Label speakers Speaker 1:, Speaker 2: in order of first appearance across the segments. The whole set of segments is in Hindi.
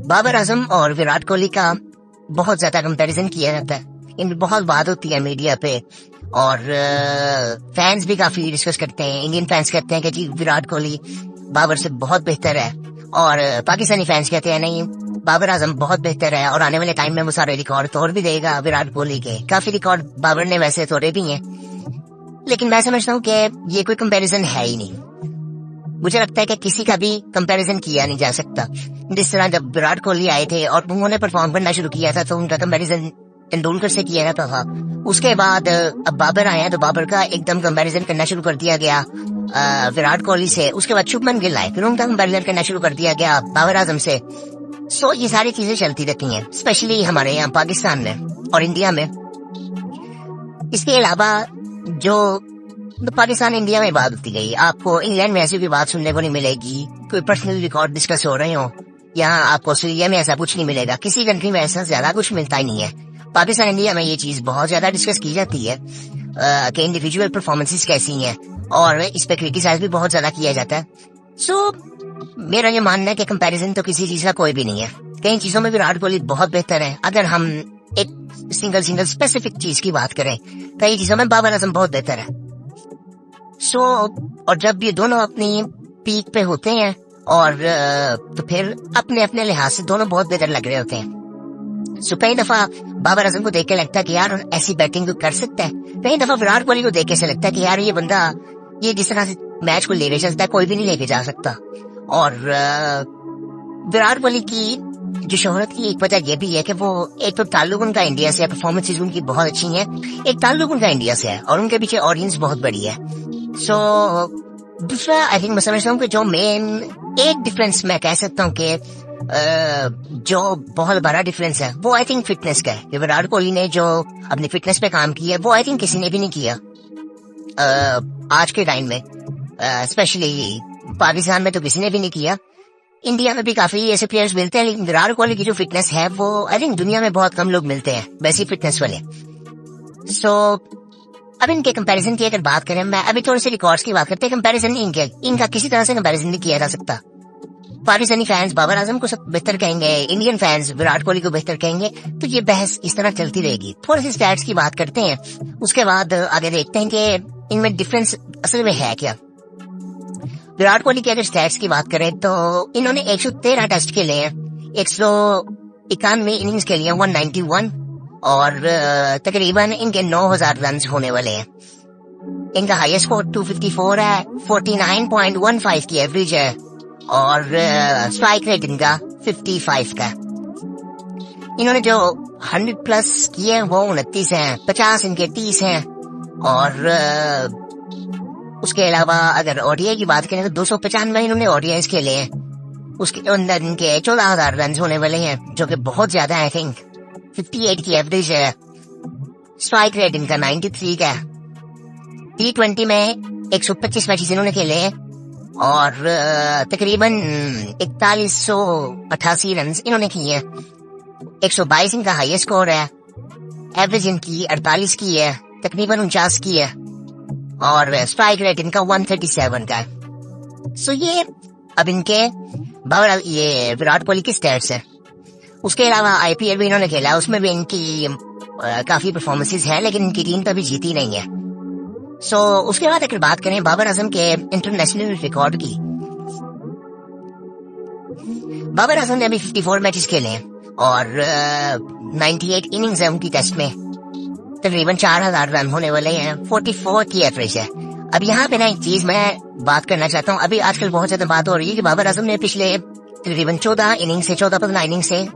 Speaker 1: बाबर आजम और विराट कोहली का बहुत ज्यादा कंपैरिजन किया जाता है, इनमें बहुत बात होती है मीडिया पे और फैंस भी काफी डिस्कस करते हैं। इंडियन फैंस कहते हैं कि जी विराट कोहली बाबर से बहुत बेहतर है और पाकिस्तानी फैंस कहते हैं नहीं बाबर आजम बहुत बेहतर है और आने वाले टाइम में वो सारे रिकॉर्ड तोड़ भी देगा विराट कोहली के। काफी रिकॉर्ड बाबर ने वैसे तोड़े भी हैं, लेकिन मैं समझता हूँ कि ये कोई कंपैरिजन है ही नहीं। मुझे लगता है कि किसी का भी कंपैरिजन किया नहीं जा सकता। जिस तरह जब विराट कोहली आए थे और उन्होंने परफॉर्म करना शुरू किया था तो उनका कंपैरिजन तेंदुलकर से किया जाता था। उसके बाद अब बाबर आया तो बाबर का एकदम कंपैरिजन करना शुरू कर दिया गया विराट कोहली से। उसके बाद शुभमन गिल आए, फिर उनका कंपैरिजन करना शुरू कर दिया गया बाबर आजम से। सो ये सारी चीजें चलती रहती हैं, स्पेशली हमारे यहाँ पाकिस्तान में और इंडिया में। इसके अलावा जो पाकिस्तान इंडिया में बात होती गई, आपको इंग्लैंड में ऐसी कोई बात सुनने को नहीं मिलेगी, कोई पर्सनल रिकॉर्ड डिस्कस हो रहे हो। यहाँ आपको ऑस्ट्रेलिया में ऐसा कुछ नहीं मिलेगा, किसी कंट्री में ऐसा ज्यादा कुछ मिलता ही नहीं है। पाकिस्तान इंडिया में ये चीज बहुत ज्यादा डिस्कस की जाती है कि इंडिविजुअल परफॉर्मेंसेस कैसी हैं और इस पे क्रिटिसाइज भी बहुत ज्यादा किया जाता है। सो मेरा ये मानना है कि कंपैरिजन तो किसी चीज का कोई भी नहीं है। कई चीजों में विराट कोहली बहुत बेहतर है। अगर हम एक सिंगल स्पेसिफिक चीज की बात करें, कई चीजों में बाबर आजम बहुत बेहतर है। सो और जब ये दोनों अपनी पीक पे होते हैं और तो फिर अपने अपने लिहाज से दोनों बहुत बेहतर लग रहे होते हैं। सो कई दफा बाबर आजम को देख के लगता है कि यार ऐसी बैटिंग कर सकता है, कई दफा विराट कोहली को देख के से लगता है कि यार ये बंदा ये जिस तरह से मैच को लेके चलता है कोई भी नहीं लेके जा सकता। और विराट कोहली की जो शोहरत की एक वजह ये भी है कि वो एक तो ताल्लुक उनका इंडिया से है, परफॉर्मेंसेज उनकी बहुत अच्छी हैं, एक ताल्लुक उनका इंडिया से है और उनके पीछे ऑडियंस बहुत बड़ी है। सो दूसरा आई थिंक मैं समझता हूँ कि जो मेन एक डिफरेंस मैं कह सकता हूँ कि जो बहुत बड़ा डिफरेंस है वो आई थिंक फिटनेस का है। विराट कोहली ने जो अपनी फिटनेस पे काम किया है वो आई थिंक किसी ने भी नहीं किया आज के टाइम में, स्पेशली पाकिस्तान में तो किसी ने भी नहीं किया। इंडिया में भी काफी ऐसे प्लेयर्स मिलते हैं, लेकिन विराट कोहली की जो फिटनेस है वो आई थिंक दुनिया में बहुत कम लोग मिलते हैं वैसी फिटनेस वाले। सो अब इनके कंपैरिजन की अगर बात करें, मैं अभी थोड़े से रिकॉर्ड्स की बात करते हैं। कंपैरिजन नहीं इनका किसी तरह से कंपैरिजन नहीं किया जा सकता। पाकिस्तानी फैंस बाबर आजम को सब बेहतर कहेंगे, इंडियन फैंस विराट कोहली को बेहतर कहेंगे, तो ये बहस इस तरह चलती रहेगी। थोड़े से स्टैट्स की बात करते हैं, उसके बाद आगे देखते हैं कि इनमें डिफरेंस असल में है क्या। विराट कोहली की अगर स्टैट्स की बात करें तो इन्होंने 113 टेस्ट खेले हैं, 191 इनिंग्स खेली हैं, 191 और तकरीबन इनके 9000 रन होने वाले हैं। इनका हाईएस्ट स्कोर 254 है, 49.15 की एवरेज है और स्ट्राइक रेट इनका 55 का। इन्होंने जो 100 प्लस किए हैं वो 29 हैं, 50 इनके 30 हैं और उसके अलावा अगर ओडीआई की बात करें तो 295 इन्होंने ओडीआईज खेले हैं। उसके अंदर इनके 14,000 रन होने वाले हैं जो कि बहुत ज्यादा है। आई थिंक 58 की एवरेज है, स्ट्राइक रेट इनका 93 का। T20 में 125 मैचेस इन्होंने खेले हैं और तकरीबन 4188 रन इन्होंने किए हैं। 122 इनका हाईएस्ट स्कोर है, एवरेज इनकी 48 की है, तकरीबन 49 की है और स्ट्राइक रेट इनका 137 का है। सो ये अब इनके ये विराट कोहली की स्टैट्स है। उसके अलावा आईपीएल भी इन्होंने खेला, उसमें भी इनकी काफी परफॉर्मेंसेस है, लेकिन इनकी टीम कभी जीती नहीं है। सो उसके बाद अगर बात करें बाबर आजम के इंटरनेशनल रिकॉर्ड की, बाबर आजम ने अभी 54 मैचेस खेले हैं और 98 इनिंग्स है उनकी टेस्ट में, तकरीबन 4000 रन होने वाले हैं, 44 की एवरेज है। अब यहाँ पे ना एक चीज मैं बात करना चाहता हूँ, अभी आजकल बहुत ज्यादा बात हो रही है कि बाबर आजम ने पिछले तकरीबन 14 इनिंग से 14-15 इनिंग से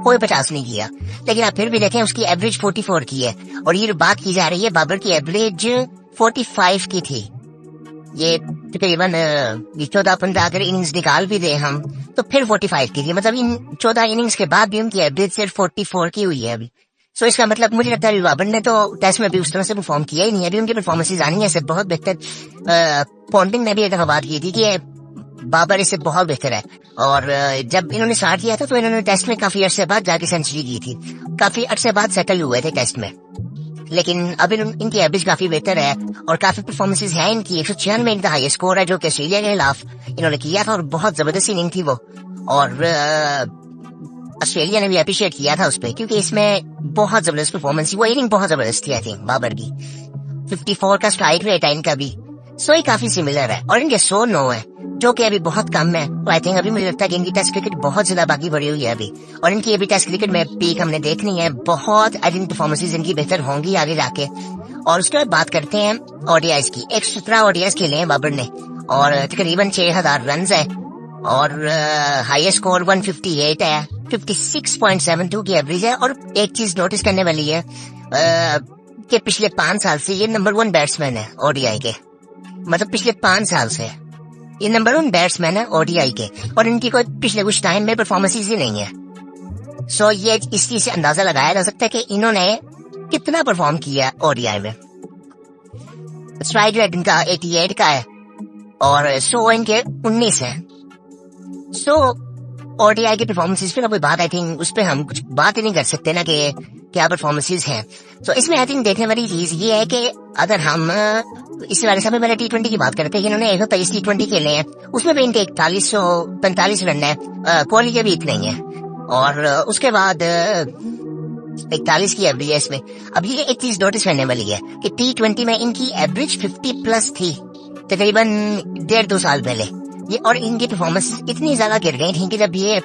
Speaker 1: कोई 50 नहीं किया, लेकिन आप फिर भी देखें उसकी एवरेज 44 की है और ये बात की जा रही है बाबर की एवरेज 45 की थी। ये तकरीबन 14-15 अगर इनिंग्स निकाल भी दे हम तो फिर 45 की थी, मतलब इन 14 इनिंग्स के बाद भी उनकी एवरेज सिर्फ 44 की हुई है अभी। सो इसका मतलब मुझे लगता है बाबर ने तो टेस्ट में भी उस तरह से परफॉर्म किया ही नहीं है। अभी उनकी परफॉर्मेंसेज आनी है इससे बहुत बेहतर। पॉन्टिंग ने भी एक दफा बात की थी कि बाबर इससे बहुत बेहतर है और जब इन्होंने स्टार्ट किया था तो इन्होंने टेस्ट में काफी अरसे बाद जाके सेंचुरी की थी, काफी अरसे बाद सेटल हुए थे टेस्ट में, लेकिन अब इनकी एवरेज काफी बेहतर है और काफी परफॉर्मेंसेज है इनकी। 196 में इनका हाईएस्ट स्कोर है जो कि ऑस्ट्रेलिया के खिलाफ इन्होंने किया था और बहुत जबरदस्त इनिंग थी वो। और ऑस्ट्रेलिया ने भी अप्रिशिएट किया था उस पर, क्योंकि इसमें बहुत जबरदस्त परफॉर्मेंस थी। वो इनिंग बहुत जबरदस्त थी आई थिंक बाबर की। 54 का स्ट्राइक रेट है इनका भी, सो ये काफी सिमिलर है। और इनके 109 है, जो कि अभी बहुत कम है। तो आई थिंक अभी मुझे लगता है कि इनकी टेस्ट क्रिकेट बहुत ज्यादा बाकी पड़ी हुई है अभी, और इनकी अभी टेस्ट क्रिकेट में पीक हमने देखनी है। बहुत आई थिंक परफॉर्मेंसेज इनकी बेहतर होंगी आगे जाके। और उसके बाद बात करते हैं ओडीआईज की। 117 ओडीआईज खेले हैं बाबर ने, और तकरीबन 6000 रन है, और हाईएस्ट स्कोर 158 है, 56.72 की एवरेज है। और एक चीज नोटिस करने वाली है कि पिछले 5 साल से ये नंबर 1 बैट्समैन है ओडीआई के, मतलब पिछले 5 साल से ये नंबर 1 बैट्समैन है ओडीआई के, और इनकी कोई पिछले कुछ टाइम में परफॉर्मेंसेज ही नहीं है। सो ये इस चीज से अंदाजा लगाया जा सकता है कि इन्होंने कितना परफॉर्म किया ओडीआई में। स्ट्राइक रेट इनका 88 का है, और 100 इनके 19 है। सो ओडीआई की परफॉर्मेंसेज पे कोई बात आई थिंक उस पर हम कुछ बात ही नहीं कर सकते ना कि क्या परफॉर्मेंसेज हैं। तो इसमें आई थिंक देखने वाली चीज ये है कि अगर हम इस वाले समय पहले T20 की बात करते हैं कि इन्होंने 123 T20 खेले हैं, उसमें भी इनके 4145 रन है, कोहली के भी इतने ही है, और उसके बाद 41 की एवरेज है इसमें। अब ये एक चीज नोटिस करने वाली है कि T20 में इनकी एवरेज 50+ थी तकरीबन 1.5-2 साल पहले ये, और इनकी परफॉर्मेंस इतनी ज्यादा गिर गई थी कि जब ये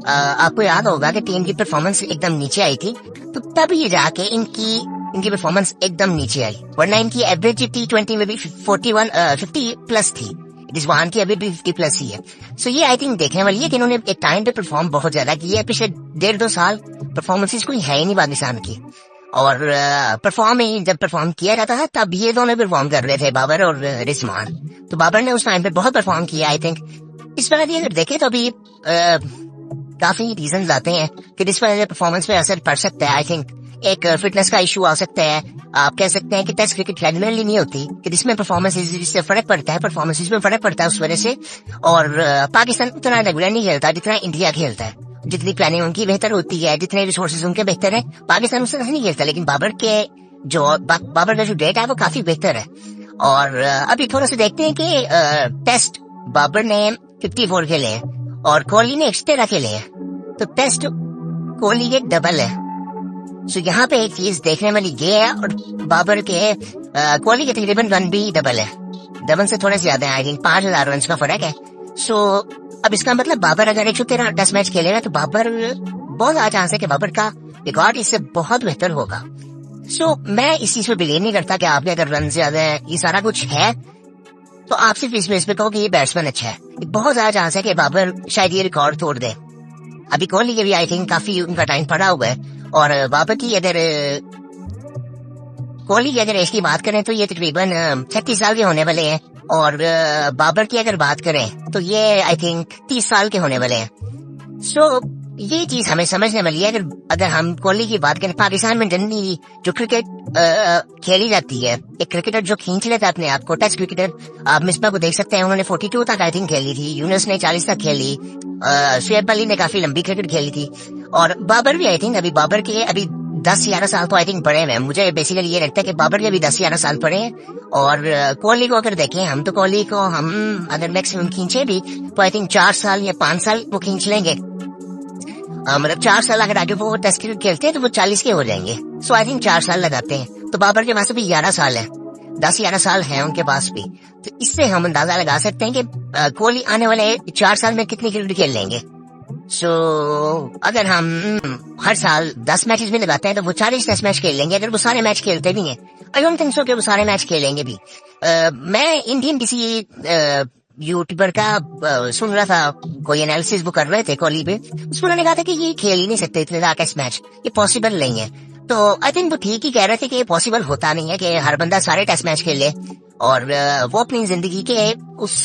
Speaker 1: आपको याद होगा कि टीम की परफॉर्मेंस एकदम नीचे आई थी, तो तब ये जाके इनकी परफॉर्मेंस एकदम नीचे आई। वरना इनकी एवरेज T20 में भी 50+ थी, रिजवान की अभी भी 50+ ही है। सो ये आई थिंक देखने वाली है कि इन्होंने एक टाइम पे परफॉर्म बहुत ज्यादा किया है। पिछले 1.5-2 साल परफॉर्मेंसेज कोई है ही नहीं पाकिस्तान की, और जब परफॉर्म किया जाता था तब ये दोनों परफॉर्म कर रहे थे, बाबर और रिजवान। तो बाबर ने उस टाइम पे बहुत परफॉर्म किया आई थिंक। इस वजह से अगर देखें तो अभी काफी रीजन आते हैं कि जिस वजह से परफॉर्मेंस पे असर पड़ सकता है। आई थिंक एक फिटनेस का इशू आ सकता है। आप कह सकते हैं कि टेस्ट क्रिकेट रेगुलरली नहीं होती, कि जिसमें परफॉर्मेंस से फर्क पड़ता है, परफॉर्मेंस में फर्क पड़ता है उस वजह से। और पाकिस्तान उतना रेगुलर नहीं खेलता जितना इंडिया खेलता है। जितनी प्लानिंग उनकी बेहतर होती है, जितने रिसोर्सेज उनके बेहतर है, पाकिस्तान उससे नहीं खेलता। लेकिन बाबर का जो डेटा है वो काफी बेहतर है। और अभी थोड़ा सा देखते हैं कि टेस्ट बाबर ने 54 खेले हैं और कोहली ने एक्स्ट्रा खेले हैं, तो टेस्ट कोहली के डबल है। सो यहाँ पे एक चीज देखने वाली ये है, और बाबर के कोहली के तकरीबन रन भी डबल है, डबल से थोड़े ज्यादा है। आई थिंक 5000 रन का फर्क है। सो अब इसका मतलब बाबर अगर 113 टेस्ट मैच खेलेगा तो बाबर बहुत ज्यादा चांस है कि बाबर का रिकॉर्ड इससे बहुत बेहतर होगा। सो मैं इस चीज पे बिलीव नहीं करता कि आपके अगर रन ज्यादा है, ये सारा कुछ है, तो आप सिर्फ इस बेस पे कहो कि ये बैट्समैन अच्छा है। बहुत ज्यादा चांस है कि बाबर शायद ये रिकॉर्ड तोड़ दे। अभी कोहली के भी आई थिंक काफी उनका टाइम पड़ा हुआ है, और बाबर की कोहली की अगर इसकी बात करें तो ये तकरीबन 36 साल के होने वाले हैं, और बाबर की अगर बात करें तो ये आई थिंक 30 साल के होने वाले हैं। सो ये चीज हमें समझने वाली है। अगर हम कोहली की बात करें, पाकिस्तान में जनरली जो क्रिकेट खेली जाती है, एक क्रिकेटर जो खींच लेता है अपने आप को, टेस्ट क्रिकेटर, आप मिसबा को देख सकते हैं, उन्होंने 42 तक आई थिंक खेली थी, यूनुस ने 40 तक खेली, शुएब अली ने काफी लंबी क्रिकेट खेली थी, और बाबर भी आई थिंक अभी 10-11 साल तो आई थिंक पड़े हैं। मुझे बेसिकली ये लगता है कि बाबर के भी 10-11 साल पड़े हैं। और कोहली को अगर देखें हम, तो कोहली को हम अगर मैक्सिमम खींचे भी तो आई थिंक 4 साल या 5 साल वो खींच लेंगे। मतलब 4 साल अगर आगे वो टेस्ट क्रिकेट खेलते हैं तो वो 40 के हो जाएंगे। सो आई थिंक 4 साल लगाते हैं। तो बाबर के पास भी 11 साल है, 10-11 साल है उनके पास भी। तो इससे हम अंदाजा लगा सकते हैं कि कोहली आने वाले 4 साल में कितनी क्रिकेट खेल लेंगे। सो अगर हम हर साल 10 मैचेस में लगाते हैं तो वो 40 टेस्ट मैच खेल लेंगे, अगर वो सारे मैच खेलते भी हैं। आई डोंट थिंक सो कि वो सारे मैच खेलेंगे भी। मैं इंडियन किसी यूट्यूबर का सुन रहा था, कोई एनालिसिस वो कर रहे थे कोहली पे, उसमें उन्होंने कहा था कि ये खेल ही नहीं सकते इतने ज्यादा टेस्ट मैच, ये पॉसिबल नहीं है। तो आई थिंक वो ठीक ही कह रहे थे कि ये पॉसिबल होता नहीं है कि हर बंदा सारे टेस्ट मैच खेले, और वो अपनी जिंदगी के उस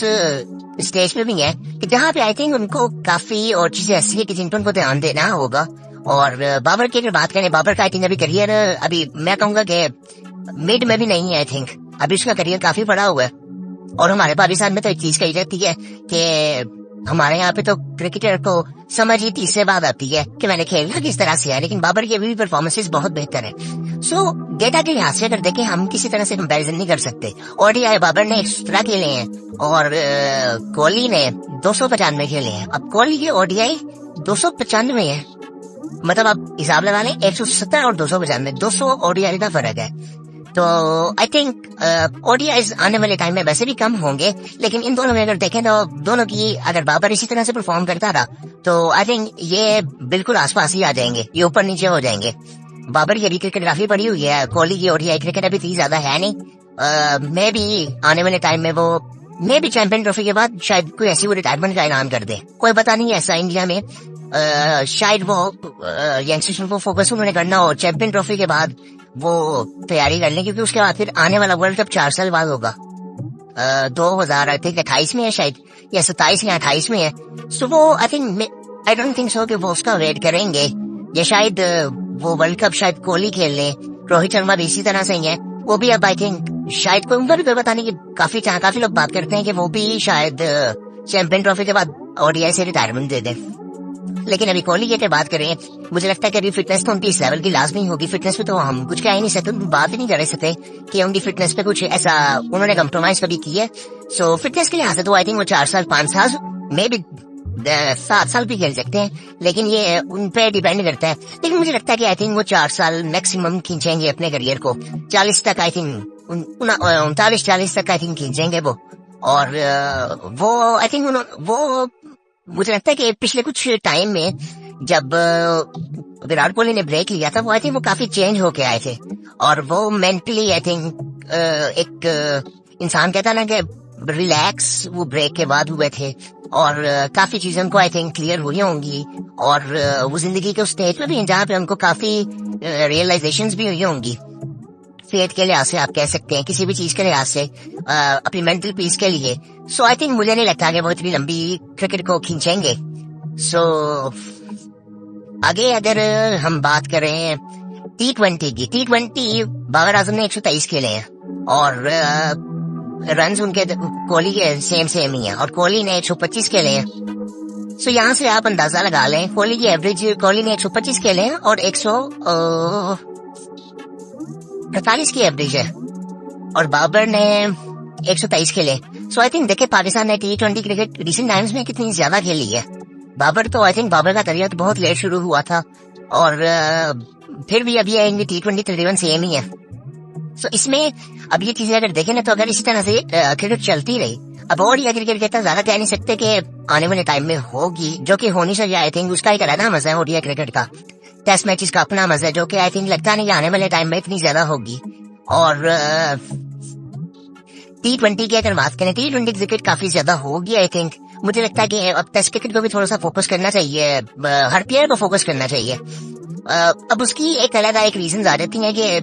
Speaker 1: स्टेज पे भी है कि जहाँ पे आई थिंक उनको काफी और चीजें ऐसी है कि जिन पर उनको ध्यान देना होगा। और बाबर की अगर बात करें, बाबर का आई थिंक अभी करियर, अभी मैं कहूंगा कि मिड में भी नहीं है। आई थिंक अभी उसका करियर काफी बड़ा हुआ है। और हमारे पाकिस्तान में तो एक चीज कही जाती है कि हमारे यहाँ पे तो क्रिकेटर को समझ ही 30 से बाद आती है कि मैंने खेलना किस तरह से है, लेकिन बाबर की अभी भी परफॉर्मेंसेस बहुत बेहतर है। सो डेटा के लिहाज से अगर देखें, हम किसी तरह से कंपैरिजन नहीं कर सकते। ओडीआई बाबर ने 117 खेले हैं और कोहली ने 295 खेले हैं। अब कोहली के ओडीआई 295 है, मतलब आप हिसाब लगा लें 170 और 295, 200 ओडीआई का फर्क है। तो आई थिंक ओडीआईज आने वाले टाइम में वैसे भी कम होंगे, लेकिन इन दोनों में अगर देखें तो दोनों की, अगर बाबर इसी तरह से परफॉर्म करता रहा तो आई थिंक ये बिल्कुल आसपास ही आ जाएंगे, ये ऊपर नीचे हो जाएंगे। बाबर की अभी क्रिकेट काफी पड़ी हुई है, कोहली की ओडीआई क्रिकेट अभी इतनी ज्यादा है नहीं। मे भी आने वाले टाइम में वो मे भी चैंपियन ट्रॉफी के बाद शायद कोई ऐसी वो रिटायरमेंट का ऐलान कर दे, कोई पता नहीं ऐसा इंडिया में। शायद वो यंगस्टर्स को फोकस उन्होंने करना हो चैंपियन ट्रॉफी के बाद वो तैयारी कर लें, क्योंकि उसके बाद फिर आने वाला वर्ल्ड कप 4 साल बाद होगा। 2028 में है शायद, या 27 या 28 में है। सो वो आई डोंट थिंक सो कि वो उसका वेट करेंगे, या शायद वो वर्ल्ड कप शायद कोहली खेल ले। रोहित शर्मा भी इसी तरह से ही है, वो भी अब आई थिंक शायद कोई उम्र भी पता नहीं कि काफी लोग बात करते हैं कि वो भी शायद चैंपियन ट्रॉफी के बाद ओडीआई से रिटायरमेंट दे दे। लेकिन अभी कोहली की बात करें, मुझे लगता है कि अभी फिटनेस तो उनकी इस लेवल की लाजमी होगी। फिटनेस पे तो हम कुछ कह ही नहीं सकते, बात ही नहीं कर सकते कि उनकी फिटनेस पे कुछ ऐसा उन्होंने कम्प्रोमाइज कभी की है। सो फिटनेस के लिहाज से तो आई थिंक वो 4 साल 5 साल मे भी 7 साल भी खेल सकते हैं, लेकिन ये उन पे डिपेंड करता है। लेकिन मुझे लगता है कि आई थिंक वो 4 साल मैक्सिमम खींचेंगे अपने करियर को, 40 तक आई थिंक 39-40 तक आई थिंक खींचेंगे वो। और वो आई थिंक वो मुझे लगता है कि पिछले कुछ टाइम में जब विराट कोहली ने ब्रेक लिया था, वो आई थिंक वो काफी चेंज होके आए थे, और वो मेंटली आई थिंक एक इंसान कहता ना कि रिलैक्स वो ब्रेक के बाद हुए थे, और काफी चीजें उनको आई थिंक क्लियर हुई होंगी, और वो जिंदगी के उस स्टेज पे भी हैं जहाँ पे उनको काफी रियलाइजेशंस भी हुई होंगी। फेट के लिहाज से आप कह सकते हैं, किसी भी चीज के लिहाज से, अपनी मेंटल पीस के लिए। सो आई थिंक मुझे नहीं लगता कि वो इतनी लंबी क्रिकेट को खींचेंगे। सो आगे अगर हम बात करें T20 की, T20 बाबर आजम ने 123 खेले हैं, और रन्स उनके कोहली के सेम ही है, और कोहली ने 125 खेले हैं। सो यहाँ से आप अंदाजा लगा लें, कोहली की एवरेज, कोहली ने 125 खेले हैं और 148 की एवरेज है, और बाबर ने 123 खेले। सो आई थिंक देखे पाकिस्तान ने T20 क्रिकेट रिसेंट टाइम्स में कितनी ज्यादा खेली है। बाबर तो आई थिंक बाबर का करियर तो बहुत लेट शुरू हुआ था, और फिर भी अभी आएंगे T20 तकरीबन सेम ही है। सो इसमें अब ये चीजें अगर देखें ना, तो अगर इसी तरह से क्रिकेट चलती रही, अब और ये क्रिकेट कहता ज्यादा कह नहीं सकते कि आने वाले टाइम में होगी, जो कि होनी चाहिए। आई थिंक उसका एक अलग मजा है ओडीआई क्रिकेट का, टेस्ट मैचेस का अपना मजा है, जो कि आई थिंक लगता नहीं आने वाले टाइम में इतनी ज्यादा होगी। और T20 की अगर बात करें, T20 क्रिकेट काफी ज्यादा होगी आई थिंक। मुझे लगता है कि अब टेस्ट क्रिकेट को भी थोड़ा सा फोकस करना चाहिए, हर प्लेयर को फोकस करना चाहिए। अब उसकी एक अलग एक रीजन आ जाती है कि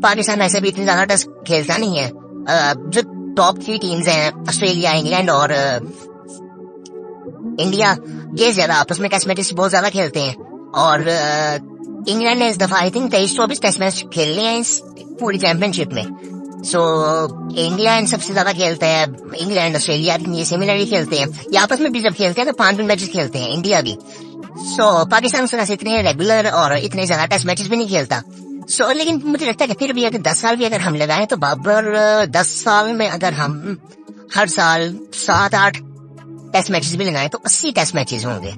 Speaker 1: पाकिस्तान ऐसे भी इतनी ज्यादा टेस्ट खेलता नहीं है। जो टॉप 3 टीम्स हैं, ऑस्ट्रेलिया, इंग्लैंड और इंडिया, ये ज्यादा आपस में टेस्ट मैचेस बहुत ज्यादा खेलते हैं। और इंग्लैंड ने इस दफा आई थिंक 23-24 टेस्ट मैच खेलने हैं इस पूरी चैंपियनशिप में। सो इंग्लैंड सबसे ज्यादा खेलता है, इंग्लैंड ऑस्ट्रेलिया ये सिमिलरली खेलते हैं, ये आपस में भी जब खेलते हैं तो 5 मैचेस खेलते हैं, इंडिया भी। सो पाकिस्तान उस तरह से इतने रेगुलर और इतने ज्यादा टेस्ट मैचेस भी नहीं खेलता। सो लेकिन मुझे लगता है कि फिर भी अगर 10 साल भी अगर हम लगाएं, तो बाबर 10 साल में अगर हम हर साल 7-8 टेस्ट मैचेस भी लगाएं तो 80 टेस्ट मैचेस होंगे।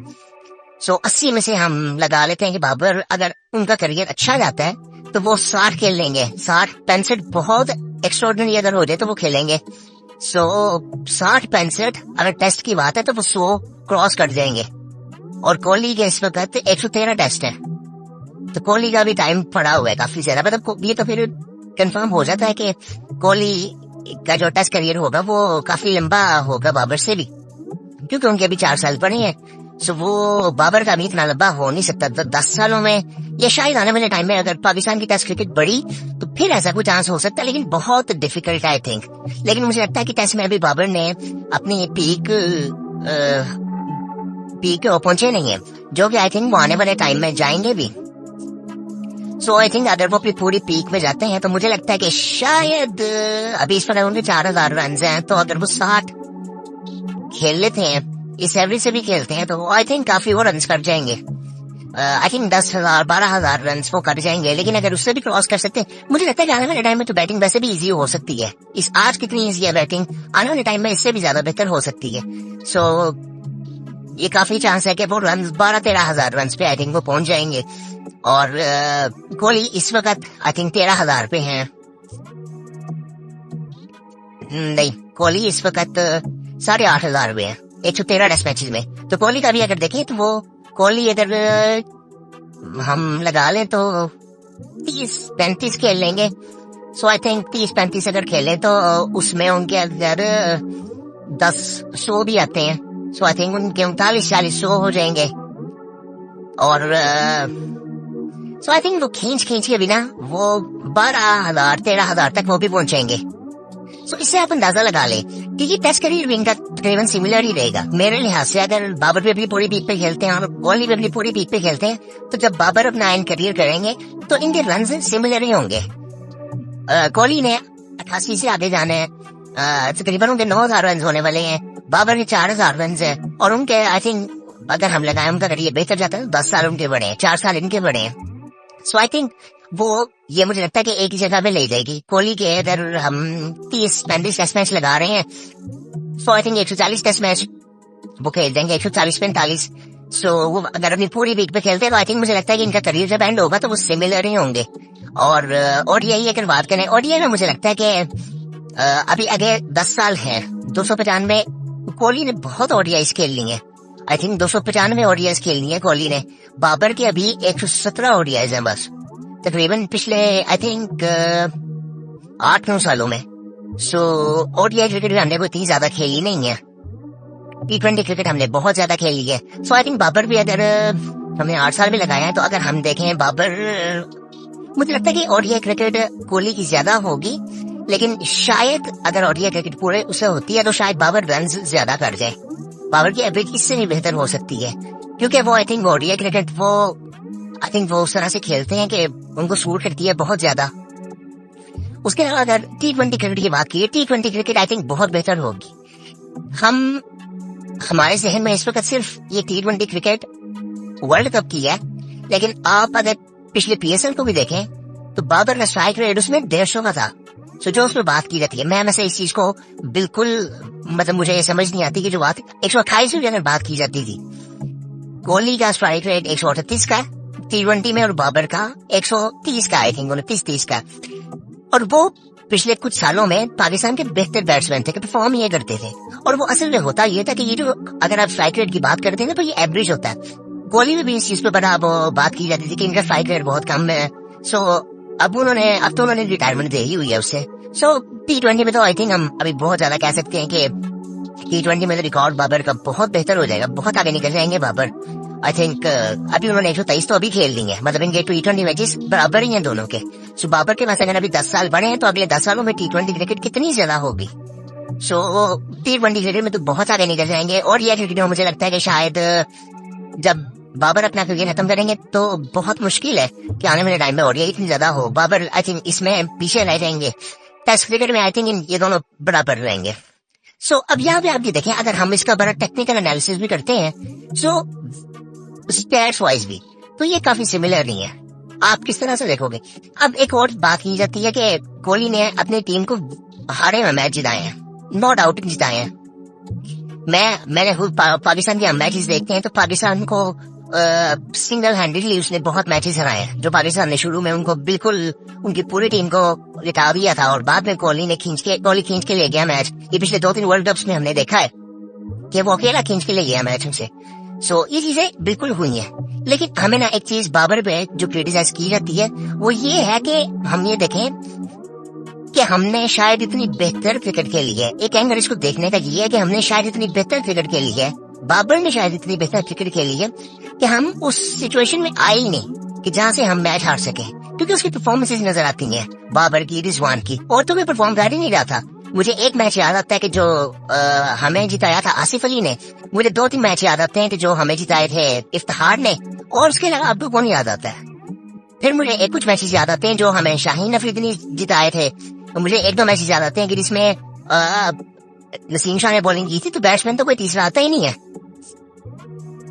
Speaker 1: सो 80 में से हम लगा लेते हैं कि बाबर अगर उनका करियर अच्छा जाता है तो वो 60 खेल लेंगे, 60-65 बहुत एक्स्ट्राऑर्डिनरी अगर हो जाए तो वो खेलेंगे। सो 60-65 अगर टेस्ट की बात है तो वो 100 क्रॉस कर जाएंगे। और कोहली के इस वक्त 113 टेस्ट है, तो कोहली का भी टाइम पड़ा हुआ है काफी ज्यादा। मतलब ये तो फिर कंफर्म हो जाता है कि कोहली का जो टेस्ट करियर होगा वो काफी लंबा होगा बाबर से भी, क्योंकि उनके अभी 4 साल पड़े हैं। सो वो बाबर का भी इतना लंबा हो नहीं सकता 10 सालों में। ये शायद आने वाले टाइम में अगर पाकिस्तान की टेस्ट क्रिकेट बढ़ी तो फिर ऐसा कुछ चांस हो सकता है, लेकिन बहुत डिफिकल्ट है आई थिंक। लेकिन मुझे लगता है कि टेस्ट में अभी बाबर ने अपनी पीक पहुंचे नहीं है, जो कि आई थिंक वो आने वाले टाइम में जाएंगे भी। सो आई थिंक अगर वो अपनी पूरी पीक में जाते हैं तो मुझे लगता है कि शायद अभी इस पर उनके 4000 रन हैं, तो अगर वो 60 खेल लेते हैं, इस एवरेज से भी खेलते हैं, तो आई थिंक काफी वो रन कर जाएंगे। आई थिंक 10,000-12,000 रन वो कर जाएंगे। लेकिन अगर उससे भी क्रॉस कर सकते हैं, मुझे लगता है कि आने वाले टाइम में तो बैटिंग वैसे भी इजी हो सकती है। इस आज कितनी इजी है बैटिंग, आने वाले टाइम में इससे भी ज्यादा बेहतर हो सकती है। सो ये काफी चांस है कि वो रन 12-13 हजार रन पे आई थिंक वो पहुंच जाएंगे। और कोहली इस वक्त आई थिंक 13 हजार पे हैं। नहीं, कोहली इस वक्त 8,500 पे है 113 टेस्ट मैचेस में। तो कोहली का भी अगर देखें तो वो कोहली अगर हम लगा लें तो 30-35 खेल लेंगे। सो आई थिंक 30-35 अगर खेले तो उसमें उनके अगर 10-100 भी आते हैं। सो आई थिंक उनके 39-40-100 हो जाएंगे। और सो आई थिंक वो खींच के बिना वो 12,000-13,000 तक वो भी पहुंचेंगे। सो इससे आप अंदाजा लगा ले कि ये टेस्ट करियर भी इनका तकरीबन सिमिलर ही रहेगा मेरे लिहाज से। अगर बाबर भी अपनी पूरी पीक पे खेलते हैं और कोहली भी अपनी पूरी पीक पे खेलते हैं तो जब बाबर अपना एंड करियर करेंगे तो इनके रन सिमिलर ही होंगे। कोहली ने 88 से आगे जाना है, तकरीबन उनके 9,000 रन होने वाले हैं। बाबर के 4,000 रन है और उनके आई थिंक अगर हम लगाए उनका करियर बेहतर जाता है 10 साल उनके बड़े हैं, 4 साल इनके बड़े हैं। सो आई थिंक वो ये मुझे लगता है कि एक ही जगह पे ले जाएगी। कोहली के अगर हम 30-35 टेस्ट मैच लगा रहे हैं सो आई थिंक 140 टेस्ट मैच वो खेल देंगे, 140-45। सो वो अगर अपनी पूरी वीक पे खेलते हैं तो आई थिंक मुझे लगता है कि इनका करियर जब एंड होगा तो वो सिमिलर ही होंगे। और ओडीआई अगर बात करें ओडीआई में मुझे लगता है कि अभी आगे 10 साल है। 295 कोहली ने बहुत ओडीआई खेल ली है। आई थिंक 295 ओडीआई खेलनी है कोहली ने। बाबर के अभी 117 ओडीआई हैं बस तकरीबन पिछले आई थिंक 8-9 सालों में। सो ओडीआई क्रिकेट भी हमने कोई इतनी ज्यादा खेली नहीं है। T20 क्रिकेट हमने बहुत ज्यादा खेली है। सो आई थिंक बाबर भी अगर हमने 8 साल में लगाया है तो अगर हम देखें बाबर मुझे लगता है कि ओडीआई क्रिकेट कोहली की ज्यादा होगी, लेकिन शायद अगर ओडीआई क्रिकेट पूरे उसे होती है तो शायद बाबर रन ज्यादा कर जाए। बाबर की एवरेज इससे भी बेहतर हो सकती है क्योंकि वो आई थिंक ओडीआई क्रिकेट वो आई थिंक वो उस तरह से खेलते हैं कि उनको सूट करती है बहुत ज्यादा। उसके अलावा अगर T20 क्रिकेट की बात की, T20 क्रिकेट आई थिंक बहुत बेहतर होगी। हमारे जहन में इस वक्त सिर्फ ये T20 क्रिकेट वर्ल्ड कप की है, लेकिन आप अगर पिछले PSL को भी देखें तो बाबर का स्ट्राइक रेट उसमें 150 का था। सो जो उसमें बात की जाती है, मैं वैसे इस चीज को बिल्कुल मतलब मुझे ये समझ नहीं आती कि जो बात 128 में अगर बात की जाती थी, कोहली का स्ट्राइक रेट 138 का T20 में और बाबर का 130 का आई थिंक 29-30 का। और वो पिछले कुछ सालों में पाकिस्तान के बेहतर बैट्समैन थे कि परफॉर्म ये करते थे। और वो असल में होता ये था कि ये जो अगर आप स्ट्राइक रेट की बात करते हैं ना तो ये एवरेज होता है। कोहली में भी इस चीज पे बड़ा बात की जाती थी कि इनका स्ट्राइक रेट बहुत कम है। सो अब तो उन्होंने रिटायरमेंट दे ही हुई है उससे। सो T20 में तो आई थिंक हम अभी बहुत ज्यादा कह सकते हैं कि T20 में तो रिकॉर्ड बाबर का बहुत बेहतर हो जाएगा, बहुत आगे निकल जाएंगे बाबर। आई थिंक अभी उन्होंने 123 तो अभी खेल ली है, मतलब इनके T20 मैचेस बराबर ही हैं दोनों के। सो बाबर के पास अगर अभी 10 साल बड़े हैं तो अगले 10 सालों में T20 क्रिकेट कितनी ज्यादा होगी। सो T20 क्रिकेट में तो बहुत आगे निकल जाएंगे। और यह क्रिकेट में मुझे लगता है कि शायद जब बाबर अपना करियर खत्म करेंगे तो बहुत मुश्किल है कि आने वाले टाइम में ओडीआई इतनी ज्यादा हो। बाबर आई थिंक इसमें पीछे रह जाएंगे। टेस्ट क्रिकेट में आई थिंक ये दोनों बराबर रहेंगे। सो अब यहाँ पे आप ये देखें, अगर हम इसका बड़ा टेक्निकल एनालिसिस भी करते हैं सो स्टैट्स वाइज भी तो ये काफी सिमिलर नहीं है। आप किस तरह से देखोगे? अब एक और बात की जाती है कि कोहली ने अपनी टीम को हारे में मैच जिताए हैं, नो डाउट जिताए हैं। मैंने खुद पाकिस्तान के मैचेस देखते हैं तो पाकिस्तान को सिंगल हैंडेडली उसने बहुत मैचेस हराए हैं। जो पाकिस्तान ने शुरू में उनको बिल्कुल उनकी पूरी टीम को लिटा दिया था और बाद में कोहली खींच के ले गया मैच। ये पिछले 2-3 वर्ल्ड कप्स में हमने देखा है कि वो अकेला खींच के ले गया मैच उनसे। सो ये चीजें बिल्कुल हुई हैं। लेकिन हमें ना एक चीज बाबर पे जो क्रिटिसाइज की जाती है वो ये है कि हम ये देखें कि हमने शायद इतनी बेहतर क्रिकेट खेली है। एक एंगल इसको देखने का ये है कि हमने शायद इतनी बेहतर क्रिकेट खेली है, बाबर ने शायद इतनी बेहतर क्रिकेट खेली है कि हम उस सिचुएशन में आए ही नहीं कि जहाँ से हम मैच हार सके, क्योंकि उसकी परफॉर्मेंसेज नजर आती हैं बाबर की, रिजवान की, और तो कोई परफॉर्म कर ही नहीं रहा था। मुझे एक मैच याद आता है कि जो हमें जिताया था आसिफ अली ने। मुझे 2-3 मैच याद आते हैं कि जो हमें जिताए थे इफ्तिखार ने, और उसके अलावा अब तो कौन याद आता है। फिर मुझे कुछ मैचेस याद आते हैं जो हमें शाहीन अफरीदी जिताए थे। मुझे 1-2 मैचेस याद आते हैं कि जिसमें नसीम शाह ने बॉलिंग की थी, तो बैट्समैन तो कोई तीसरा आता ही नहीं है।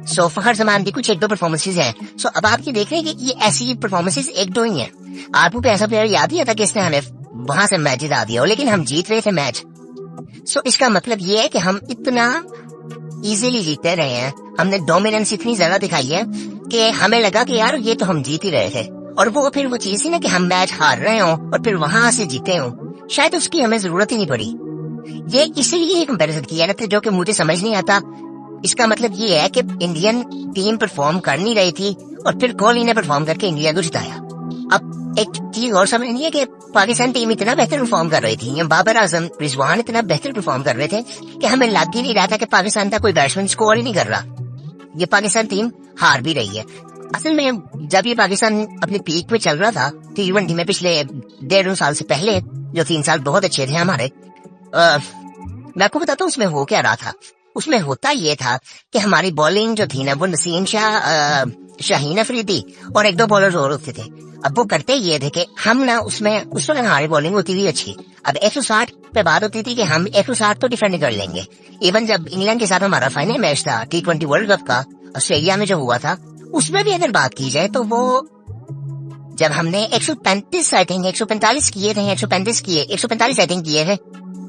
Speaker 1: सो फखर जमान की कुछ 1-2 परफॉर्मेंसेज हैं। सो अब आप ये देख रहे हैं कि ये ऐसी परफॉर्मेंसेज 1-2 ही हैं। आपको पे ऐसा प्लेयर याद ही आता कि इसने हमें वहां से मैच जिता दिया हो, लेकिन हम जीत रहे थे मैच। सो इसका मतलब ये है कि हम इतना इजीली जीतते रहे हैं, हमने डोमिनेंस इतनी ज्यादा दिखाई है कि हमें लगा कि यार ये तो हम जीत ही रहे थे। और वो फिर वो चीज थी ना कि हम मैच हार रहे हो और फिर वहां से जीते हो, शायद उसकी हमें जरूरत ही नहीं पड़ी। ये इसलिए कंपैरिजन किया ना, जो कि मुझे समझ नहीं आता। इसका मतलब ये है कि इंडियन टीम परफॉर्म कर नहीं रही थी और फिर कोहली ने परफॉर्म करके इंडिया को जिताया। अब एक चीज और समझनी है कि पाकिस्तान टीम इतना बेहतर परफॉर्म कर रही थी, बाबर आजम, रिजवान इतना बेहतर परफॉर्म कर रहे थे कि हमें लग ही नहीं रहा था कि पाकिस्तान का कोई बैट्समैन स्कोर ही नहीं कर रहा। ये पाकिस्तान टीम हार भी रही है। असल में जब ये पाकिस्तान अपने पीक में चल रहा था T20 में, पिछले 1.5 साल से पहले, जो 3 साल बहुत अच्छे थे हमारे, मैं आपको बताता हूँ उसमें हो क्या रहा था। उसमें होता ये था कि हमारी बॉलिंग जो थी ना, वो नसीम शाह, शाहीन अफरीदी और 1-2 बॉलर और होते थे। अब वो करते ये थे कि हम ना उसमें उस वक्त हमारी बॉलिंग होती थी अच्छी। अब 160 पे बात होती थी कि हम 160 तो डिफेंड कर लेंगे। इवन जब इंग्लैंड के साथ हमारा फाइनल मैच था T20 वर्ल्ड कप का, ऑस्ट्रेलिया में जो हुआ था, उसमें भी अगर बात की जाए तो वो जब हमने 135 आई थिंक 145 किए थे, 135 किए, 145 आई थिंक किए थे,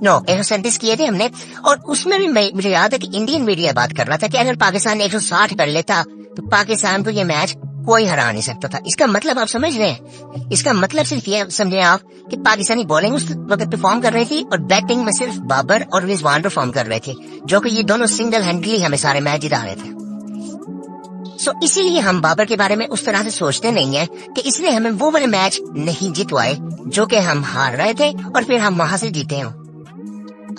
Speaker 1: नो 137 किए थे हमने। और उसमें भी मुझे याद है कि इंडियन मीडिया बात कर रहा था कि अगर पाकिस्तान 160 कर लेता तो पाकिस्तान को ये मैच कोई हरा नहीं सकता था। इसका मतलब आप समझ रहे हैं, इसका मतलब सिर्फ ये समझे आप कि पाकिस्तानी बॉलिंग उस वक्त परफॉर्म कर रही थी और बैटिंग में सिर्फ बाबर और रिजवान परफॉर्म कर रहे थे, जो कि ये दोनों सिंगल हैंडली हमें सारे मैच जिता रहे थे। सो इसीलिए हम बाबर के बारे में उस तरह से सोचते नहीं है कि इसने हमें वो वाले मैच नहीं जितवाए जो कि हम हार रहे थे और फिर हम वहां से जीते हो।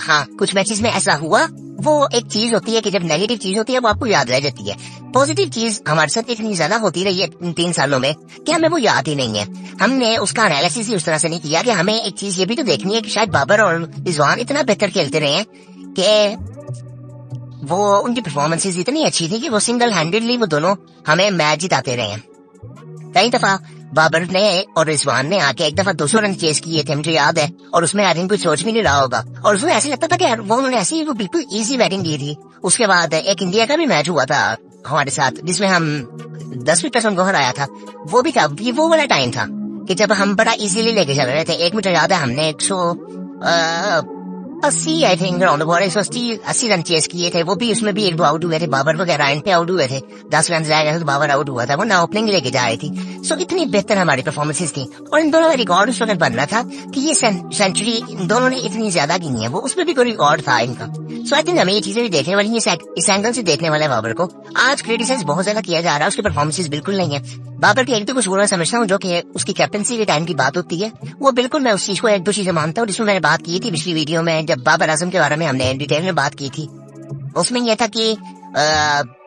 Speaker 1: हाँ, कुछ मैचेस में ऐसा हुआ। वो एक चीज होती है कि जब नेगेटिव चीज होती है वो आपको याद रह जाती है। पॉजिटिव चीज हमारे साथ इतनी ज्यादा होती रही है इन 3 सालों में कि हमें वो याद ही नहीं है। हमने उसका एनालिसिस ही उस तरह से नहीं किया कि हमें एक चीज ये भी तो देखनी है कि शायद बाबर और रिजवान इतना बेहतर खेलते रहे हैं कि वो उनकी परफॉर्मेंसेज इतनी अच्छी थी कि वो सिंगल हैंडेडली वो दोनों हमें मैच जिताते रहे हैं। कई दफा बाबर ने और रिजवान ने आके एक दफा 200 रन चेस किए थे, मुझे याद है, और उसमें आई थिंक कुछ सोच भी नहीं रहा होगा और उसमें ऐसे लगता था कि यार वो उन्होंने ऐसी वो बिल्कुल इजी बैटिंग की थी। उसके बाद एक इंडिया का भी मैच हुआ था हमारे साथ जिसमें हम 10 विकेट उनको हराया था। वो भी था, ये वो वाला टाइम था कि जब हम बड़ा इजीली लेके चल रहे थे। एक मुझे याद है हमने 180 I think round about 180 run chase किए थे। वो भी उसमें भी 1-2 आउट हुए थे, बाबर वगैरह एंड पे आउट हुए थे। 10 रन रह गए थे तो बाबर आउट हुआ था, वो ना ओपनिंग लेके जा रही थी। सो इतनी बेहतर हमारी परफॉर्मेंसेस थी और इन दोनों का रिकॉर्ड उस वक्त बन रहा था कि ये सेंचुरी इन दोनों ने इतनी ज्यादा गिनी है, वो उसमें भी कोई रिकॉर्ड था इनका। सो आई थिंक हमें ये चीजें भी देखने वाली है, इस एंगल से देखने वाले बाबर को। आज क्रिटिसाइज बहुत ज्यादा किया जा रहा है, उसकी परफॉर्मेंसेस बिल्कुल नहीं है। बाबर की एक तो कुछ बुरा समझता हूँ जो कि उसकी कैप्टनसी के टाइम की बात होती है, वो बिल्कुल मैं उस चीज को 1-2 चीजें मानता हूँ जिसमें मैंने बात की थी पिछली वीडियो में जब बाबर आजम के बारे में हमने डिटेल में बात की थी। उसमें यह था कि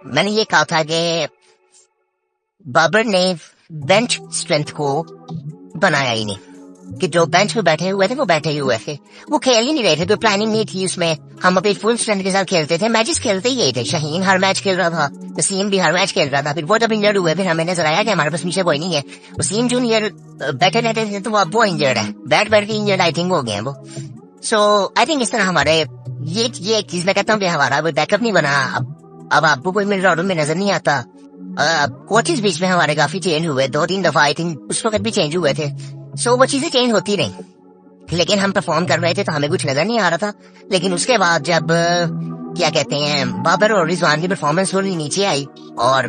Speaker 1: मैंने ये कहा था कि बाबर ने बेंच स्ट्रेंथ को बनाया ही नहीं, कि जो बेंच पे बैठे हुए थे वो बैठे ही हुए थे, वो खेल ही नहीं रहे थे, कोई प्लानिंग नहीं थी उसमें। हम अपनी फुल स्ट्रेंथ के साथ खेलते थे, मैचेस खेलते ही थे। शाहीन हर मैच खेल रहा था, वसीम भी हर मैच खेल रहा था। फिर वो जब इंजर्ड हुए फिर हमें नजर आया कि हमारे पास पीछे कोई नहीं है। वसीम जूनियर बैठे रहते थे तो वो इंजर्ड है, बैठ के इंजर्ड आई थिंक हो गए हैं वो। सो आई थिंक इस तरह हमारे ये एक चीज मैं कहता हूँ कि हमारा बैकअप नहीं बना। अब आपको कोई मेरे राउंड में नजर नहीं आता। कोचेस बीच में हमारे काफी चेंज हुए, 2-3 दफा आई थिंक उस वक्त भी चेंज हुए थे। सो वो चीजें चेंज होती रही, लेकिन हम परफॉर्म कर रहे थे तो हमें कुछ नजर नहीं आ रहा था। लेकिन उसके बाद जब क्या कहते हैं बाबर और रिजवान की परफॉर्मेंस थोड़ी नीचे आई और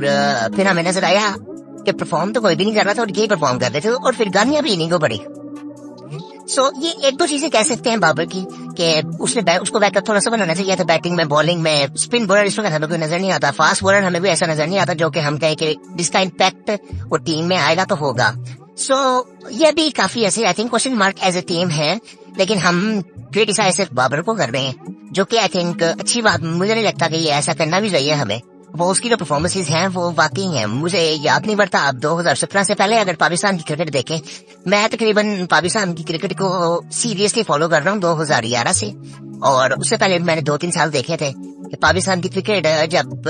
Speaker 1: फिर हमें नजर आया कि परफॉर्म तो कोई भी नहीं कर रहा था और ये परफॉर्म कर रहे थे और फिर गालियां भी इन्हीं को पड़ी। सो ये 1-2 चीजें कह सकते हैं बाबर की कि उसको बैकअप थोड़ा सा बनाना चाहिए था बैटिंग में, बॉलिंग में। स्पिन बॉलर इस वक्त हमें कोई नजर नहीं आता, फास्ट बॉलर हमें भी ऐसा नजर नहीं आता जो कि हम कहें कि जिसका इम्पैक्ट वो टीम में आएगा तो होगा। सो ये भी काफी ऐसे I think question mark as a team है, लेकिन हम क्रिटिसाइज सिर्फ बाबर को कर रहे हैं, जो कि आई थिंक अच्छी बात मुझे नहीं लगता कि ये ऐसा करना भी चाहिए हमें। वो उसकी जो परफॉर्मेंसेज हैं वो वाकई हैं। मुझे याद नहीं पड़ता आप 2017 से पहले अगर पाकिस्तान की क्रिकेट देखें, मैं तकरीबन पाकिस्तान की क्रिकेट को सीरियसली फॉलो कर रहा हूँ 2011 से, और उससे पहले मैंने 2-3 साल देखे थे कि पाकिस्तान की क्रिकेट जब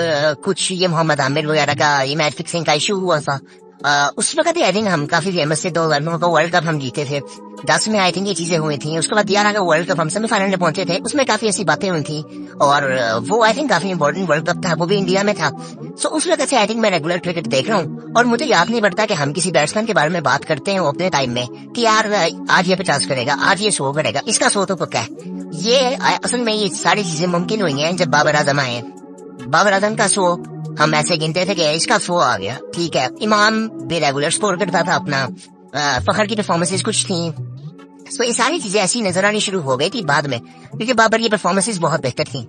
Speaker 1: कुछ ये मोहम्मद आमिर वगैरह का ये मैच फिक्सिंग का इशू हुआ था, उस वक्त आई थिंक हम काफी फेमस थे। 2009 का वर्ल्ड कप हम जीते थे, 10 में आई थिंक ये चीजें हुई थी। उसके बाद 11 का वर्ल्ड कप हम सेमीफाइनल में पहुंचे थे, उसमें काफी ऐसी बातें हुई थी और वो आई थिंक काफी इंपॉर्टेंट वर्ल्ड कप था, वो भी इंडिया में था। सो उस वक्त से आई थिंक मैं रेगुलर क्रिकेट देख रहा हूँ और मुझे याद नहीं पड़ता कि हम किसी बैट्समैन के बारे में बात करते हैं अपने टाइम में कि यार आज ये 50 करेगा, आज ये 100 करेगा, इसका 100 तो पक्का है। ये असल में ये सारी चीजें मुमकिन हुई हैं जब बाबर आजम आए। बाबर आजम का शो हम ऐसे गिनते थे कि इसका शो आ गया, ठीक है। इमाम भी रेगुलर स्कोर करता था अपना, फखर की परफॉर्मेंसेज कुछ थी। सो ये सारी चीजें ऐसी नजर आनी शुरू हो गई थी बाद में, क्योंकि बाबर की परफॉर्मेंसेज बहुत बेहतर थी।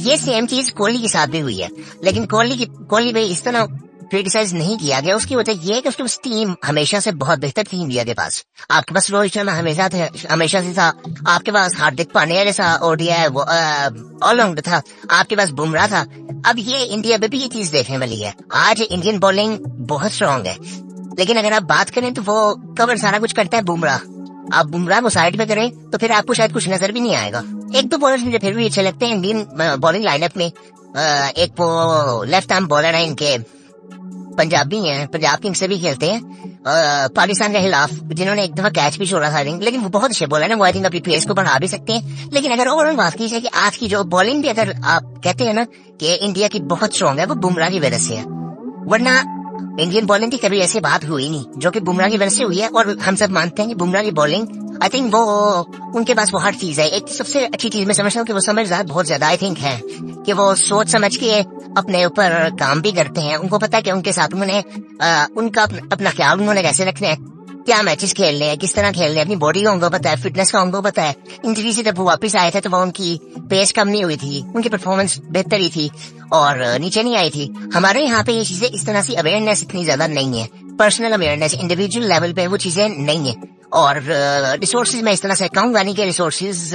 Speaker 1: ये सेम चीज कोहली के साथ भी हुई है, लेकिन कोहली भाई इस तरह क्रिटिसाइज नहीं किया गया। उसकी वजह ये है कि उसकी टीम हमेशा से बहुत बेहतर थी इंडिया के पास। आपके पास रोहित शर्मा हमेशा से था, आपके पास हार्दिक पांड्या जैसा ओडीआई ऑलराउंडर था, आपके पास बुमराह था। अब ये इंडिया में भी ये चीज देखने वाली है। आज इंडियन बॉलिंग बहुत स्ट्रांग है, लेकिन अगर आप बात करें तो वो कवर सारा कुछ करता है बुमराह। आप बुमराह को साइड पे करें तो फिर आपको शायद कुछ नजर भी नहीं आएगा। एक दो बॉलर मुझे फिर भी अच्छे लगते हैं इंडियन बॉलिंग लाइनअप में। एक वो लेफ्ट आर्म बॉलर है इनके, पंजाबी हैं, पंजाब किंग्स से भी खेलते हैं पाकिस्तान के खिलाफ, जिन्होंने एक दफा कैच भी छोड़ा था, लेकिन वो बहुत अच्छे बॉलर है। वो आई थिंक अपनी पेस को बढ़ा भी सकते हैं। लेकिन अगर ओवरऑल बात की जाए कि आज की जो बॉलिंग भी, अगर आप कहते हैं ना कि इंडिया की बहुत स्ट्रांग है, वो बुमराह की वजह से है। वरना इंडियन बॉलिंग की कभी ऐसी बात हुई नहीं जो कि बुमराह की वजह से हुई है। और हम सब मानते हैं कि बुमराह की बॉलिंग, आई थिंक वो उनके पास वो हर चीज है। एक सबसे अच्छी चीज मैं समझता हूँ कि वो समझदार बहुत ज्यादा आई थिंक है, कि वो सोच समझ के अपने ऊपर काम भी करते हैं। उनको पता है कि उनके साथ उन्होंने उनका अपना ख्याल उन्होंने कैसे रखना है, क्या मैचेस खेलने हैं, किस तरह खेलने हैं, अपनी बॉडी का उनको पता है, फिटनेस का उनको पता है। इंजरी से जब वो वापस आए थे तो वो उनकी पेस कम नहीं हुई थी, उनकी परफॉर्मेंस बेहतर ही थी और नीचे नहीं आई थी। हमारे यहाँ पे ये चीजें इस तरह से अवेयरनेस इतनी ज्यादा नहीं है, पर्सनल अवेयरनेस इंडिविजुअल लेवल पे वो चीजें नहीं है। और रिसोर्सेज मैं इस तरह से कहूंगा नहीं कि रिसोर्सेज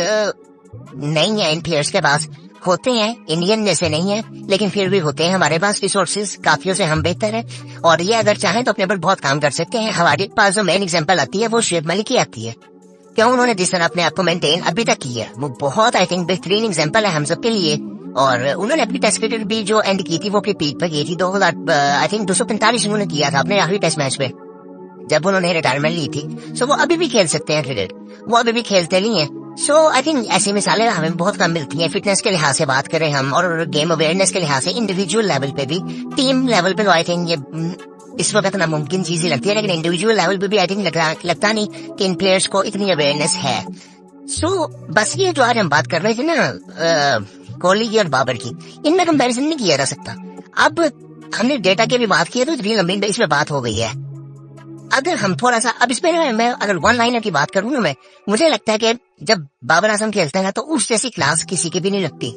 Speaker 1: नहीं है इन प्लेयर्स के पास, होते हैं, इंडियन जैसे नहीं है, लेकिन फिर भी होते हैं हमारे पास रिसोर्सेज, काफियों से हम बेहतर है। और ये अगर चाहें तो अपने ऊपर बहुत काम कर सकते हैं। हमारे पास जो मेन एग्जांपल आती है वो शुएब मलिक की आती है, क्यों उन्होंने जिस तरह अपने आप को मेंटेन अभी तक की है, वो बहुत आई थिंक बेहतरीन एग्जांपल है हम सब के लिए। और उन्होंने अपनी टेस्ट क्रिकेट भी जो एंड की थी वो अपनी पीक पर की थी। 245 उन्होंने किया था अपने आखिरी टेस्ट मैच पे जब उन्होंने रिटायरमेंट ली थी। सो वो अभी भी खेल सकते हैं क्रिकेट, वो अभी भी खेलते नहीं है। सो आई थिंक ऐसी मिसालें हमें बहुत कम मिलती हैं। फिटनेस के लिहाज से बात करें हम, और गेम अवेयरनेस के लिहाज से, इंडिविजुअल लेवल पे भी, टीम लेवल पे तो आई थिंक ये इस वक्त नामुमकिन चीज ही लगती है। लेकिन इंडिविजुअल लेवल पे भी आई थिंक लगता नहीं कि इन प्लेयर्स को इतनी अवेयरनेस है। सो बस ये जो आज हम बात कर रहे थे ना कोहली की और बाबर की, इनमें कंपैरिजन नहीं किया जा सकता। अब हमने डेटा की भी बात की है तो इतनी लंबी इसमें बात हो गई है। अगर हम थोड़ा सा अब इसमें मैं अगर वन लाइनर की बात करूँ ना, मुझे लगता है कि जब बाबर आजम खेलते हैं ना तो उस जैसी क्लास किसी की भी नहीं लगती।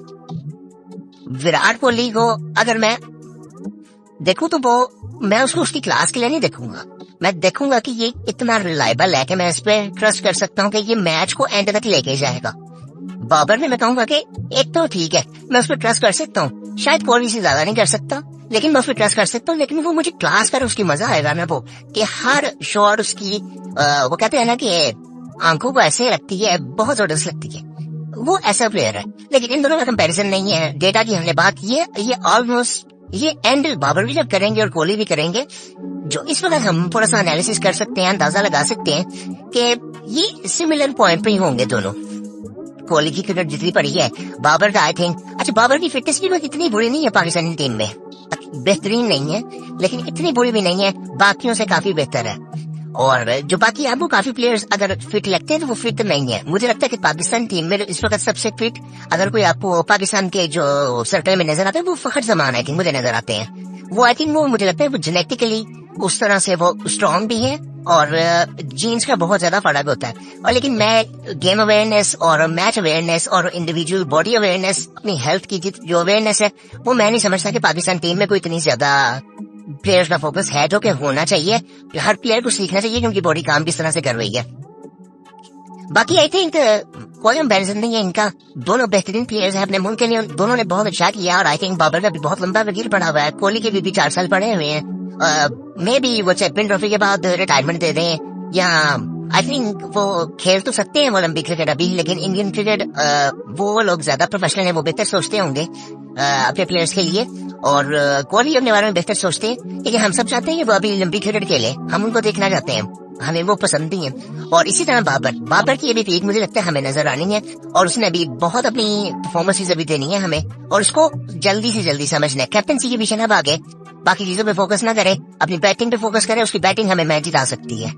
Speaker 1: विराट कोहली को अगर मैं देखूं तो वो मैं उसको उसकी क्लास के लिए नहीं देखूंगा, मैं देखूंगा कि ये इतना रिलायबल है कि मैं इस पे ट्रस्ट कर सकता हूँ कि ये मैच को एंड तक लेके जाएगा। बाबर में मैं कहूंगा कि एक तो ठीक है, मैं उस पर ट्रस्ट कर सकता हूँ, शायद कोहली से ज्यादा नहीं कर सकता, लेकिन मैं उस पर ट्रस्ट कर सकता हूँ। लेकिन वो मुझे क्लास कर उसकी मजा आएगा ना, वो कि हर शॉट उसकी वो कहते हैं ना कि आंखों को ऐसे लगती है, बहुत जबरदस्त लगती है, वो ऐसा प्लेयर है। लेकिन इन दोनों का कंपैरिजन नहीं है। डेटा की हमने बात की है, ये ऑलमोस्ट ये एंड बाबर भी जब करेंगे और कोहली भी करेंगे, जो इस वक्त हम थोड़ा सा एनालिसिस कर सकते हैं, अंदाजा लगा सकते हैं कि ये सिमिलर पॉइंट पे ही होंगे दोनों। कोहली की क्रिकेट जितनी पड़ी है, बाबर का आई थिंक, अच्छा बाबर की फिटनेस भी इतनी बुरी नहीं है पाकिस्तानी टीम में, बेहतरीन नहीं है लेकिन इतनी बुरी भी नहीं है, बाकियों से काफी बेहतर है। और जो बाकी आपको काफी प्लेयर्स अगर फिट लगते हैं तो वो फिट नहीं है। मुझे लगता है कि पाकिस्तान टीम में इस वक्त सबसे फिट अगर कोई आपको पाकिस्तान के जो सर्कल में नजर आते हैं वो फखर जमान आई थिंक मुझे नजर आते हैं। वो आई थिंक वो मुझे लगता है वो जेनेटिकली उस तरह से वो स्ट्रांग भी है और जीन्स का बहुत ज्यादा फर्क होता है। और लेकिन मैं गेम अवेयरनेस और मैच अवेयरनेस और इंडिविजुअल बॉडी अवेयरनेस, अपनी हेल्थ की जो अवेयरनेस है, वो मैं नहीं समझता कि पाकिस्तान टीम में कोई इतनी ज्यादा प्लेयर्स का फोकस है, जो कि होना चाहिए। हर प्लेयर को सीखना चाहिए कि उनकी बॉडी काम किस तरह से कर रही है। बाकी आई थिंक कोई कंपैरिजन नहीं है इनका, दोनों बेहतरीन प्लेयर्स हैं अपने मुल्क के लिए, दोनों ने बहुत अच्छा किया। और आई थिंक बाबर का भी बहुत लंबा वकील पड़ा हुआ है, कोहली के भी 4 साल पड़े हुए हैं। मे बी वो चैंपियन ट्रॉफी के बाद रिटायरमेंट दे दें, या आई थिंक वो खेल तो सकते हैं ओलंपिक क्रिकेट अभी, लेकिन इंडियन क्रिकेट वो लोग ज्यादा प्रोफेशनल है, वो बेहतर सोचते होंगे अपने प्लेयर्स के लिए। और कोहली अपने बारे में बेहतर सोचते हैं, लेकिन हम सब चाहते हैं कि वो अभी ओलंपिक क्रिकेट खेले, हम उनको देखना चाहते हैं, हमें वो पसंद ही है। और इसी तरह बाबर की अभी पीक मुझे लगता है हमें नजर आनी है, और उसने अभी बहुत अपनी परफॉर्मेंसेस अभी देनी है हमें, और उसको जल्दी से जल्दी समझना है। कैप्टनसी के पीछे ना भागे, बाकी चीजों पे फोकस ना करे, अपनी बैटिंग पे फोकस करे, उसकी बैटिंग हमें मैच जिता सकती है।